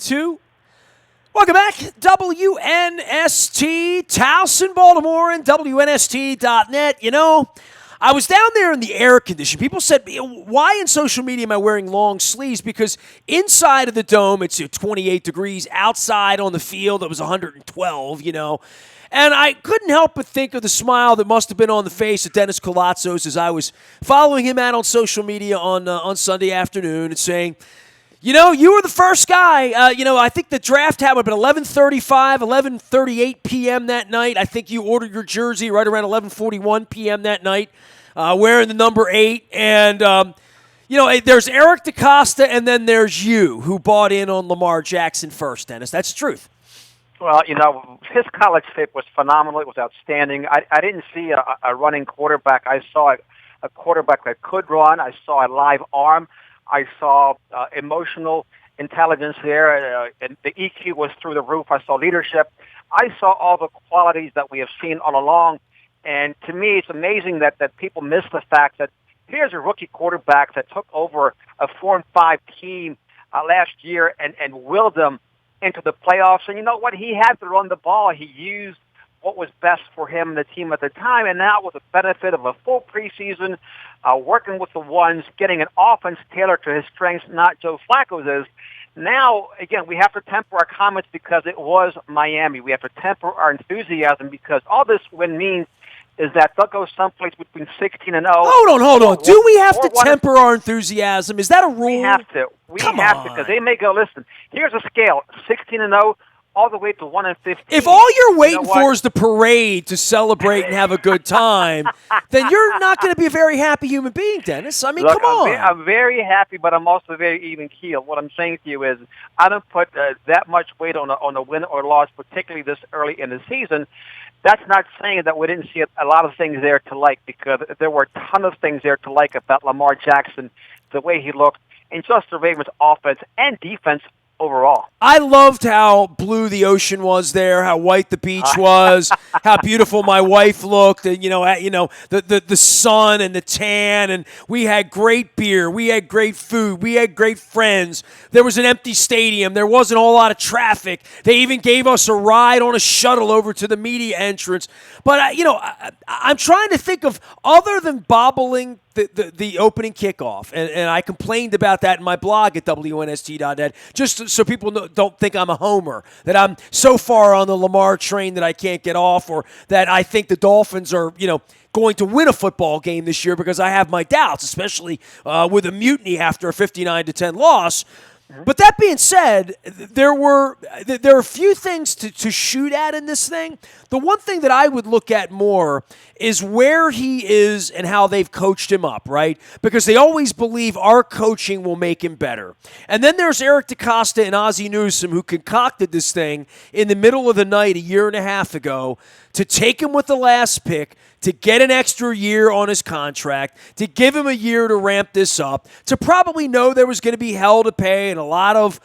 2. Welcome back. WNST, Towson, Baltimore, and WNST.net. You know, I was down there in the air condition. People said, why in social media am I wearing long sleeves? Because inside of the dome, it's 28 degrees. Outside on the field, it was 112, you know. And I couldn't help but think of the smile that must have been on the face of Dennis Koulatsos as I was following him out on social media on Sunday afternoon and saying, you know, you were the first guy. I think the draft had been 11:35, 11:38 p.m. that night. I think you ordered your jersey right around 11:41 p.m. that night, wearing the number 8. And, there's Eric DeCosta and then there's you who bought in on Lamar Jackson first, Dennis. That's the truth. Well, his college tape was phenomenal. It was outstanding. I didn't see a running quarterback. I saw a quarterback that could run. I saw a live arm. I saw emotional intelligence there, and the EQ was through the roof. I saw leadership. I saw all the qualities that we have seen all along. And to me, it's amazing that people miss the fact that here's a rookie quarterback that took over a 4-5 team last year and willed them into the playoffs. And you know what? He had to run the ball. He used what was best for him and the team at the time, and now with the benefit of a full preseason, working with the ones, getting an offense tailored to his strengths, not Joe Flacco's is. Now, again, we have to temper our comments because it was Miami. We have to temper our enthusiasm because all this win means is that they'll go someplace between 16-0. Hold on. Do we have to temper our enthusiasm? Is that a rule? We have to. We have to because they may go, listen, here's a scale, 16-0. All the way to 1-15. If all you're waiting for is the parade to celebrate and have a good time, then you're not going to be a very happy human being, Dennis. I mean, look, come on. I'm very happy, but I'm also very even-keeled. What I'm saying to you is I don't put that much weight on a win or loss, particularly this early in the season. That's not saying that we didn't see a lot of things there to like because there were a ton of things there to like about Lamar Jackson, the way he looked, and just the Ravens' offense and defense overall. I loved how blue the ocean was there, how white the beach was, how beautiful my wife looked, and the sun and the tan, and we had great beer, we had great food, we had great friends. There was an empty stadium, there wasn't a whole lot of traffic. They even gave us a ride on a shuttle over to the media entrance. But I'm trying to think of other than bobbling the opening kickoff, and I complained about that in my blog at WNST.net, just so people don't think I'm a homer, that I'm so far on the Lamar train that I can't get off, or that I think the Dolphins are, going to win a football game this year because I have my doubts, especially with a mutiny after a 59-10 loss. But that being said, there are a few things to shoot at in this thing. The one thing that I would look at more is where he is and how they've coached him up, right? Because they always believe our coaching will make him better. And then there's Eric DeCosta and Ozzie Newsome who concocted this thing in the middle of the night a year and a half ago to take him with the last pick, to get an extra year on his contract, to give him a year to ramp this up, to probably know there was going to be hell to pay and a lot of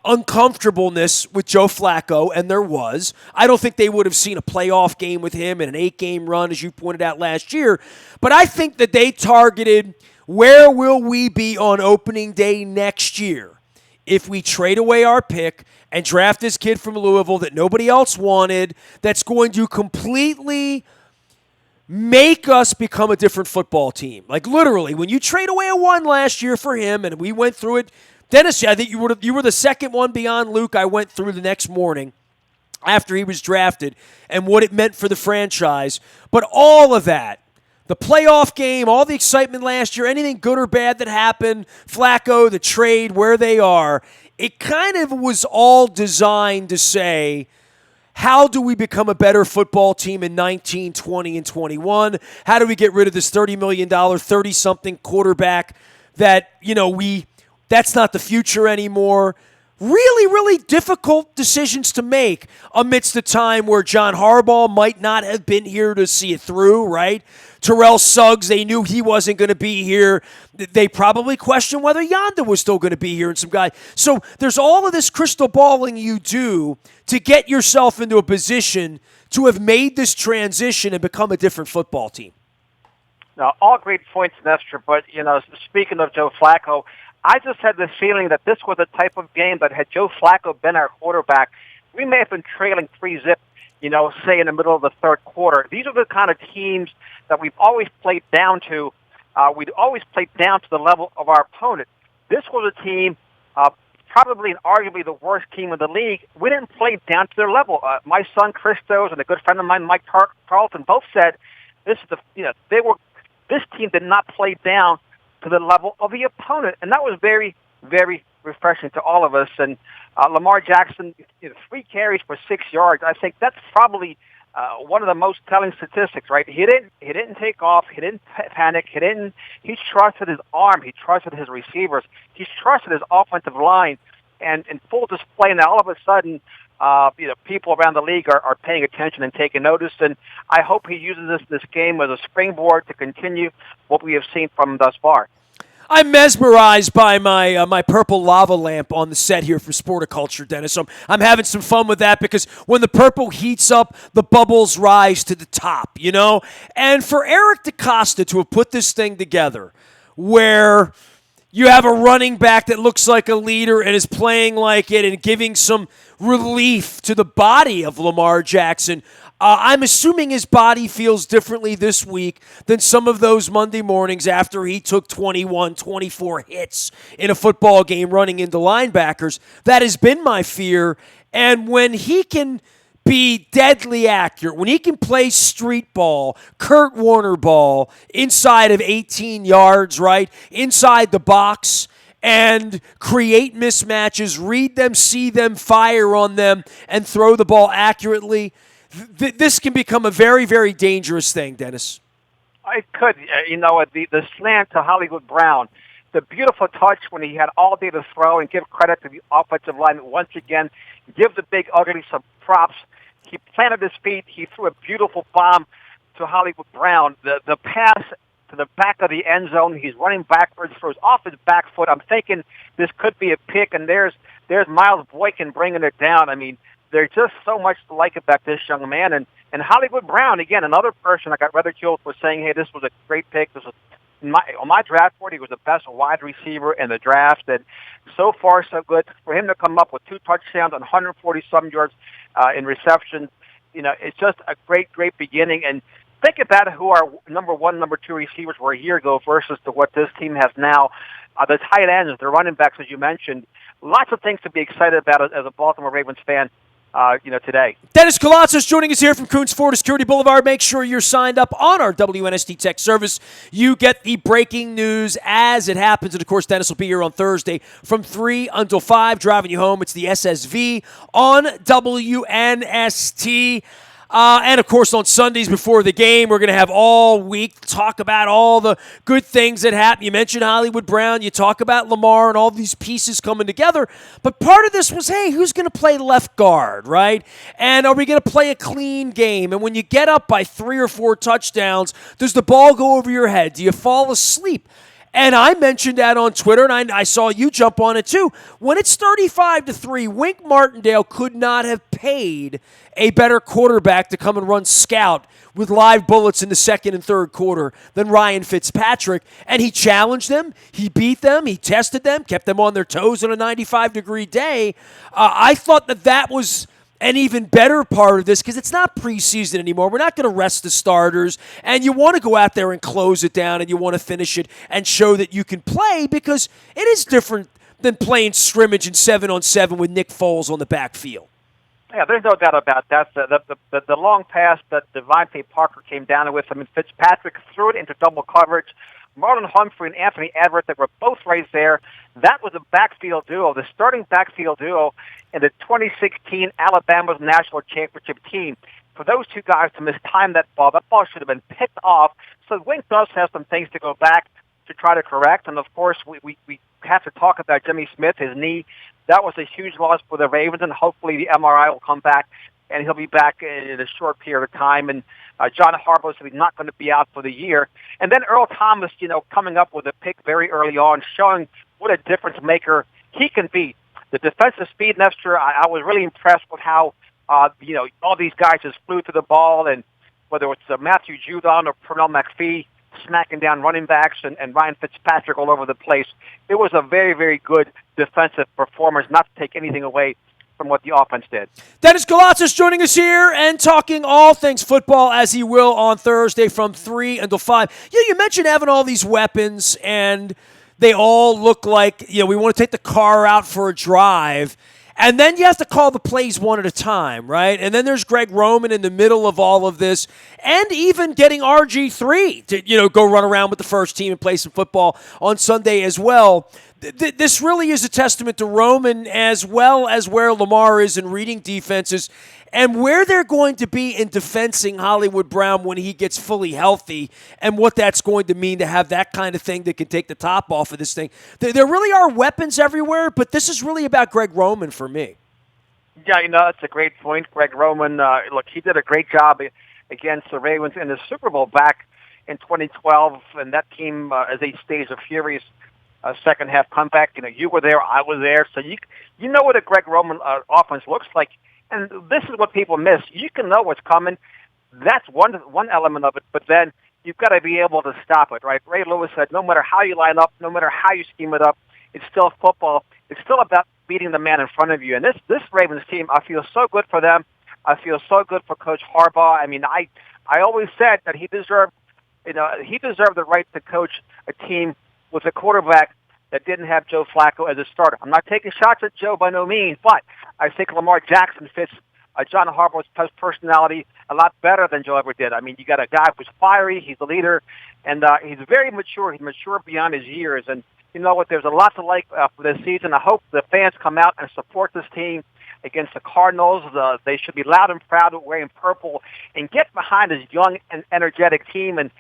uncomfortableness with Joe Flacco, and there was. I don't think they would have seen a playoff game with him and an 8-game run, as you pointed out last year. But I think that they targeted where will we be on opening day next year if we trade away our pick and draft this kid from Louisville that nobody else wanted, that's going to completely make us become a different football team. Like literally, when you trade away a 1 last year for him, and we went through it, Dennis, I think you were the second one beyond Luke I went through the next morning after he was drafted and what it meant for the franchise. But all of that, the playoff game, all the excitement last year, anything good or bad that happened, Flacco, the trade, where they are, it kind of was all designed to say, how do we become a better football team in 19, 20, and 21? How do we get rid of this $30 million, 30-something quarterback that, that's not the future anymore? Really, really difficult decisions to make amidst a time where John Harbaugh might not have been here to see it through, right? Terrell Suggs, they knew he wasn't going to be here. They probably questioned whether Yonda was still going to be here and some guy. So there's all of this crystal balling you do to get yourself into a position to have made this transition and become a different football team. Now, all great points, Nestor, but, speaking of Joe Flacco, I just had the feeling that this was a type of game that had Joe Flacco been our quarterback, we may have been trailing 3-zip, say in the middle of the third quarter. These are the kind of teams that we've always played down to. We'd always played down to the level of our opponent. This was a team, probably and arguably the worst team in the league. We didn't play down to their level. My son Christos and a good friend of mine, Mike Carlton, both said this team did not play down to the level of the opponent, and that was very, very refreshing to all of us. And Lamar Jackson, 3 carries for 6 yards. I think that's probably one of the most telling statistics, right? He didn't take off. He didn't panic. He trusted his arm. He trusted his receivers. He trusted his offensive line, and in full display. Now all of a sudden, people around the league are paying attention and taking notice, and I hope he uses this game as a springboard to continue what we have seen from him thus far. I'm mesmerized by my purple lava lamp on the set here for Sporticulture, Dennis. I'm having some fun with that because when the purple heats up, the bubbles rise to the top, And for Eric DeCosta to have put this thing together where you have a running back that looks like a leader and is playing like it and giving some relief to the body of Lamar Jackson. I'm assuming his body feels differently this week than some of those Monday mornings after he took 21, 24 hits in a football game running into linebackers. That has been my fear. And when he can be deadly accurate, when he can play street ball, Kurt Warner ball, inside of 18 yards, right, inside the box, and create mismatches, read them, see them, fire on them, and throw the ball accurately, this can become a very, very dangerous thing, Dennis. It could. The slant to Hollywood Brown, the beautiful touch when he had all day to throw, and give credit to the offensive line once again. Give the big ugly some props. He planted his feet. He threw a beautiful bomb to Hollywood Brown. The pass to the back of the end zone, he's running backwards, throws off his back foot. I'm thinking this could be a pick, and there's Miles Boykin bringing it down. I mean, there's just so much to like about this young man. And Hollywood Brown, again, another person I got ridiculed for saying, hey, this was a great pick. This was on my draft board, he was the best wide receiver in the draft. And so far, so good. For him to come up with 2 touchdowns on 140-some yards in reception, it's just a great, great beginning. And think about who our number 1, number 2 receivers were a year ago versus to what this team has now. The tight ends, the running backs, as you mentioned, lots of things to be excited about as a Baltimore Ravens fan. Today. Dennis Koulatsos joining us here from Coons Ford Security Boulevard. Make sure you're signed up on our WNST Tech service. You get the breaking news as it happens. And, of course, Dennis will be here on Thursday from 3 until 5, driving you home. It's the SSV on WNST. And, of course, on Sundays before the game, we're going to have all week to talk about all the good things that happen. You mentioned Hollywood Brown. You talk about Lamar and all these pieces coming together. But part of this was, hey, who's going to play left guard, right? And are we going to play a clean game? And when you get up by 3 or 4 touchdowns, does the ball go over your head? Do you fall asleep? And I mentioned that on Twitter, and I saw you jump on it too. When it's 35-3, Wink Martindale could not have paid a better quarterback to come and run scout with live bullets in the second and third quarter than Ryan Fitzpatrick. And he challenged them. He beat them. He tested them, kept them on their toes on a 95-degree day. I thought that was an even better part of this because it's not preseason anymore. We're not going to rest the starters, and you want to go out there and close it down, and you want to finish it and show that you can play because it is different than playing scrimmage and 7-on-7 with Nick Foles on the backfield. Yeah, there's no doubt about that. The long pass that Devontae Parker came down with, Fitzpatrick threw it into double coverage. Marlon Humphrey and Anthony Edwards that were both right there. That was a backfield duo, the starting backfield duo in the 2016 Alabama's national championship team. For those 2 guys to mistime that ball should have been picked off. So Wink does have some things to go back to try to correct. And, of course, we have to talk about Jimmy Smith, his knee. That was a huge loss for the Ravens, and hopefully the MRI will come back, and he'll be back in a short period of time. And John Harbaugh is not going to be out for the year. And then Earl Thomas, coming up with a pick very early on, showing what a difference maker he can be. The defensive speed, Nestor, I was really impressed with how, all these guys just flew to the ball, and whether it's Matthew Judon or Pernell McPhee, smacking down running backs and Ryan Fitzpatrick all over the place. It was a very, very good defensive performance, not to take anything away from what the offense did. Dennis Koulatsos joining us here and talking all things football, as he will on Thursday from 3 until 5. You mentioned having all these weapons, and they all look like, we want to take the car out for a drive. And then you have to call the plays one at a time, right? And then there's Greg Roman in the middle of all of this, and even getting RG3 to, go run around with the first team and play some football on Sunday as well. This really is a testament to Roman, as well as where Lamar is in reading defenses and where they're going to be in defensing Hollywood Brown when he gets fully healthy, and what that's going to mean to have that kind of thing that can take the top off of this thing. There really are weapons everywhere, but this is really about Greg Roman for me. Yeah, that's a great point. Greg Roman, look, he did a great job against the Ravens in the Super Bowl back in 2012, and that team, as they staged a furious second half comeback. You were there, I was there, so you know what a Greg Roman offense looks like, and this is what people miss. You can know what's coming. That's one element of it, but then you've got to be able to stop it, right? Ray Lewis said, no matter how you line up, no matter how you scheme it up, it's still football. It's still about beating the man in front of you. And this Ravens team, I feel so good for them. I feel so good for Coach Harbaugh. I mean, I always said that he deserved the right to coach a team with a quarterback that didn't have Joe Flacco as a starter. I'm not taking shots at Joe by no means, but I think Lamar Jackson fits John Harbaugh's personality a lot better than Joe ever did. I mean, you got a guy who's fiery, he's a leader, and he's very mature. He's mature beyond his years. And you know what? There's a lot to like for this season. I hope the fans come out and support this team against the Cardinals. They should be loud and proud wearing purple and get behind this young and energetic team and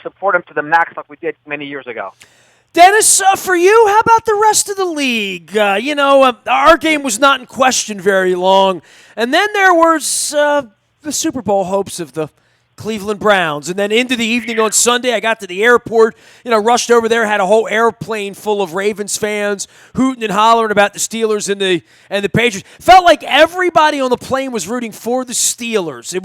support them to the max like we did many years ago. Dennis, for you, how about the rest of the league? Our game was not in question very long. And then there was the Super Bowl hopes of the Cleveland Browns. And then into the evening on Sunday, I got to the airport, rushed over there, had a whole airplane full of Ravens fans hooting and hollering about the Steelers and the Patriots. Felt like everybody on the plane was rooting for the Steelers.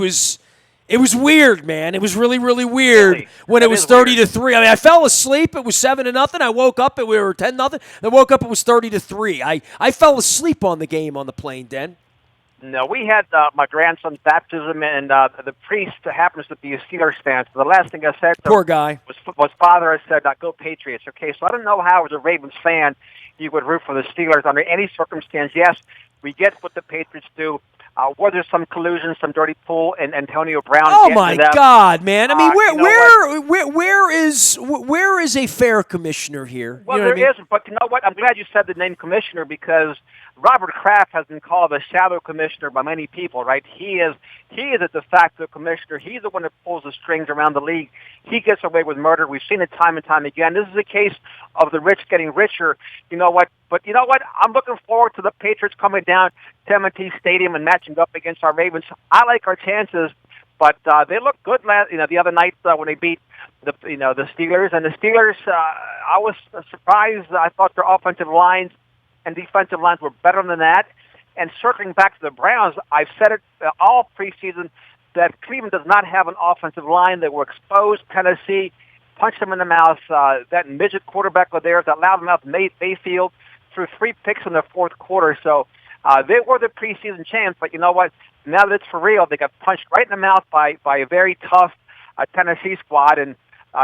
It was weird, man. It was really, really weird when it was 30-3. I mean, I fell asleep. It was 7-0. I woke up. We were 10-0. I woke up. It was 30-3. I fell asleep on the game on the plane, Den. No, we had my grandson's baptism, and the priest happens to be a Steelers fan. So the last thing I said to Poor guy. was Father, I said, go Patriots. Okay, so I don't know how, as a Ravens fan, you would root for the Steelers under any circumstance. Yes, we get what the Patriots do. Was there some collusion, some dirty pool, and Antonio Brown? Oh my God, man! I mean, where is a fair commissioner here? Well, there isn't. But you know what? I'm glad you said the name commissioner, because Robert Kraft has been called a shadow commissioner by many people. Right? He is a de facto commissioner. He's the one that pulls the strings around the league. He gets away with murder. We've seen it time and time again. This is a case of the rich getting richer. You know what? But you know what? I'm looking forward to the Patriots coming down to M&T Stadium and matching up against our Ravens. I like our chances, but they looked good the other night when they beat the Steelers. And the Steelers, I was surprised. I thought their offensive lines and defensive lines were better than that. And circling back to the Browns, I've said it all preseason that Cleveland does not have an offensive line. They were exposed. Tennessee punched them in the mouth. That midget quarterback of theirs, that loudmouth Mayfield, threw 3 picks in the fourth quarter. So they were the preseason champs. But you know what? Now that it's for real, they got punched right in the mouth by a very tough Tennessee squad and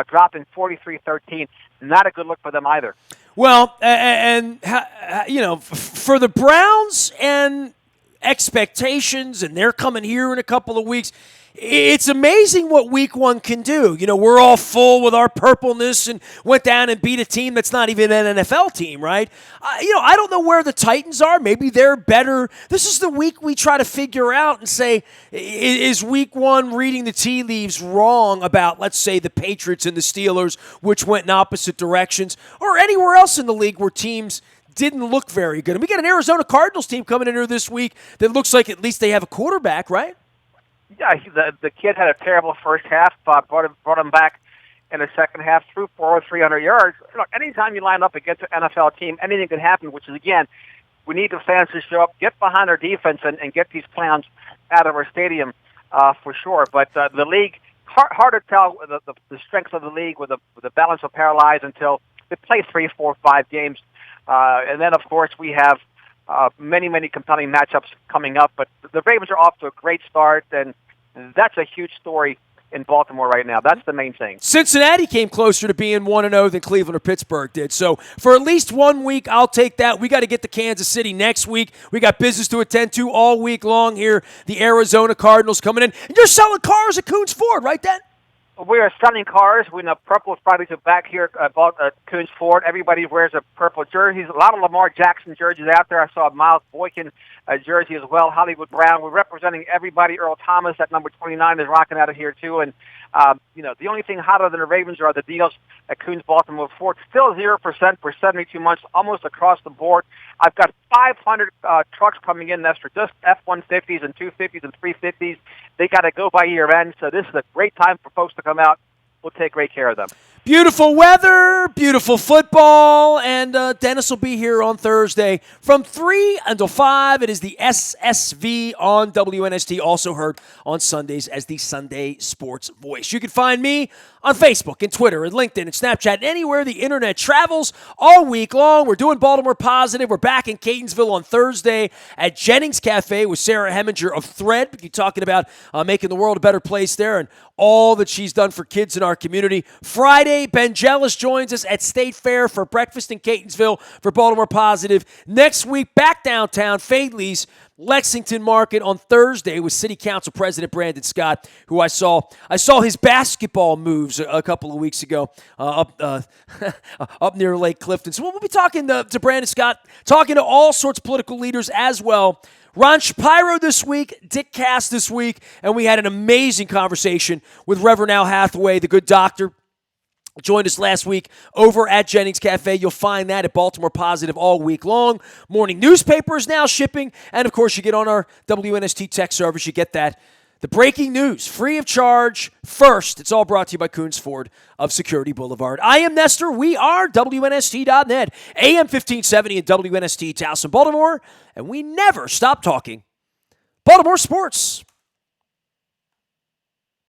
dropping 43-13. Not a good look for them either. Well, for the Browns and expectations, and they're coming here in a couple of weeks, it's amazing what week one can do. We're all full with our purpleness and went down and beat a team that's not even an NFL team, right? I don't know where the Titans are. Maybe they're better. This is the week we try to figure out and say, is week one reading the tea leaves wrong about, let's say, the Patriots and the Steelers, which went in opposite directions, or anywhere else in the league where teams didn't look very good. And we got an Arizona Cardinals team coming in here this week that looks like at least they have a quarterback, right? Yeah, the kid had a terrible first half, brought him back in the second half, threw for 300 yards. Look, anytime you line up against an NFL team, anything can happen, which is, again, we need the fans to show up, get behind our defense, and get these clowns out of our stadium for sure. But the league hard to tell the strengths of the league with the balance of paralyzed until they play 3, 4, 5 games. And then, of course, we have many compelling matchups coming up. But the Ravens are off to a great start, and that's a huge story in Baltimore right now. That's the main thing. Cincinnati came closer to being 1-0 than Cleveland or Pittsburgh did. So for at least 1 week, I'll take that. We got to get to Kansas City next week. We got business to attend to all week long here. The Arizona Cardinals coming in. And you're selling cars at Coons Ford, right, Dan? We are selling cars. We're in a purple Friday to back here at Coons Ford. Everybody wears a purple jersey. A lot of Lamar Jackson jerseys out there. I saw a Miles Boykin jersey as well. Hollywood Brown. We're representing everybody. Earl Thomas at number 29 is rocking out of here too. And the only thing hotter than the Ravens are the deals at Coons Baltimore Ford. Still 0% for 72 months, almost across the board. I've got 500 trucks coming in, Nestor, just F-150s and 250s and 350s. They got to go by year end, so this is a great time for folks to come out. We'll take great care of them. Beautiful weather, beautiful football, and Dennis will be here on Thursday from 3 until 5. It is the SSV on WNST, also heard on Sundays as the Sunday Sports Voice. You can find me on Facebook and Twitter and LinkedIn and Snapchat and anywhere the internet travels all week long. We're doing Baltimore Positive. We're back in Catonsville on Thursday at Jennings Cafe with Sarah Heminger of Thread. We're talking about making the world a better place there and all that she's done for kids in our community. Friday, Ben Jealous joins us at State Fair for breakfast in Catonsville for Baltimore Positive. Next week, back downtown, Fadley's Lexington Market on Thursday with City Council President Brandon Scott, who I saw his basketball moves a couple of weeks ago up near Lake Clifton. So we'll be talking to Brandon Scott, talking to all sorts of political leaders as well. Ron Shapiro this week, Dick Cass this week, and we had an amazing conversation with Reverend Al Hathaway, the good doctor. Joined us last week over at Jennings Cafe. You'll find that at Baltimore Positive all week long. Morning newspaper is now shipping. And, of course, you get on our WNST tech service. You get that. The breaking news, free of charge, first. It's all brought to you by Coons Ford of Security Boulevard. I am Nestor. We are WNST.net, AM 1570 and WNST Towson, Baltimore. And we never stop talking Baltimore sports.